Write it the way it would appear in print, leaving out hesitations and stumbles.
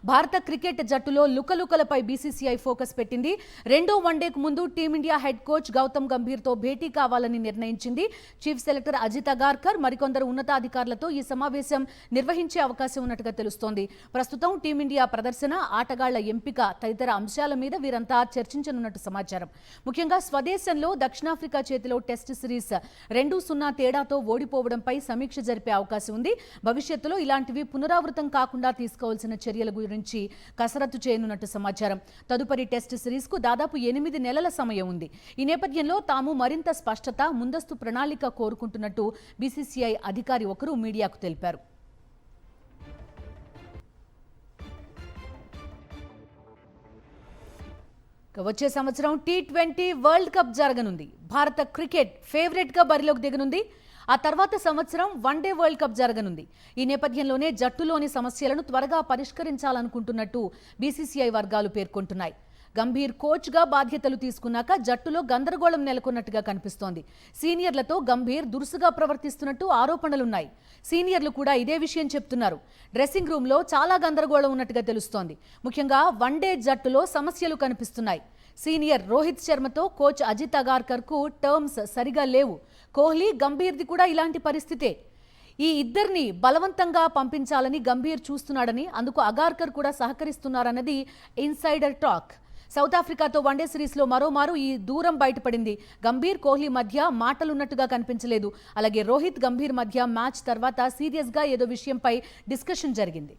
భారత క్రికెట్ జట్టులో లుకలుకలపై BCCI focus పెట్టింది. రెండో వన్డేకు ముందు టీమిండియా హెడ్ కోచ్ గౌతమ్ గంభీర్తో భేటీ కావాలని నిర్ణయించింది. చీఫ్ సెలెక్టర్ అజిత్ అగార్కర్ మరికొందరు ఉన్నతాధికారులతో ఈ సమావేశం నిర్వహించే అవకాశం ఉన్నట్టుగా తెలుస్తోంది. ప్రస్తుతం టీమిండియా ప్రదర్శన, ఆటగాళ్ల ఎంపిక తదితర అంశాల మీద వీరంతా చర్చించనున్నట్టు సమాచారం. ముఖ్యంగా స్వదేశంలో దక్షిణాఫ్రికా చేతిలో టెస్ట్ సిరీస్ 2-0 తేడాతో ఓడిపోవడంపై సమీక్ష జరిపే అవకాశం ఉంది. భవిష్యత్తులో ఇలాంటివి పునరావృతం కాకుండా తీసుకోవాల్సిన చర్యల గురించి కసరత్తు చేయనున్నట్టు సమాచారం. తదుపరి టెస్ట్ సిరీస్ కు దాదాపు 8 నెలల సమయం ఉంది. ఈ నేపథ్యంలో తాము మరింత స్పష్టత, ముందస్తు ప్రణాళిక కోరుకుంటున్నట్టు బీసీసీఐ అధికారి ఒకరు మీడియాకు తెలిపారు. వచ్చే సంవత్సరం T20 వరల్డ్ కప్ జరగనుంది. భారత క్రికెట్ ఫేవరెట్ గా బరిలోకి దిగనుంది. ఆ తర్వాత సంవత్సరం వన్డే వరల్డ్ కప్ జరగనుంది. ఈ నేపథ్యంలోనే జట్టులోని సమస్యలను త్వరగా పరిష్కరించాలనుకుంటున్నట్టు బీసీసీఐ వర్గాలు పేర్కొంటున్నాయి. గంభీర్ కోచ్గా బాధ్యతలు తీసుకున్నాక జట్టులో గందరగోళం నెలకొన్నట్టుగా కనిపిస్తోంది. సీనియర్లతో గంభీర్ దురుసుగా ప్రవర్తిస్తున్నట్టు ఆరోపణలున్నాయి. సీనియర్లు కూడా ఇదే విషయం చెప్తున్నారు. డ్రెస్సింగ్ రూమ్లో చాలా గందరగోళం ఉన్నట్టుగా తెలుస్తోంది. ముఖ్యంగా వన్డే జట్టులో సమస్యలు కనిపిస్తున్నాయి. సీనియర్ రోహిత్ శర్మతో కోచ్ అజిత్ అగార్కర్ కు టర్మ్స్ సరిగా లేవు. కోహ్లీ, గంభీర్ది కూడా ఇలాంటి పరిస్థితే. ఈ ఇద్దరిని బలవంతంగా పంపించాలని గంభీర్ చూస్తున్నాడని, అందుకు అగార్కర్ కూడా సహకరిస్తున్నారన్నది ఇన్సైడర్ టాక్. సౌత్ ఆఫ్రికాతో వన్డే సిరీస్లో మరోమారు ఈ దూరం బయటపడింది. గంభీర్, కోహ్లీ మధ్య మాటలున్నట్టుగా కనిపించలేదు. అలాగే రోహిత్, గంభీర్ మధ్య మ్యాచ్ తర్వాత సీరియస్గా ఏదో విషయంపై డిస్కషన్ జరిగింది.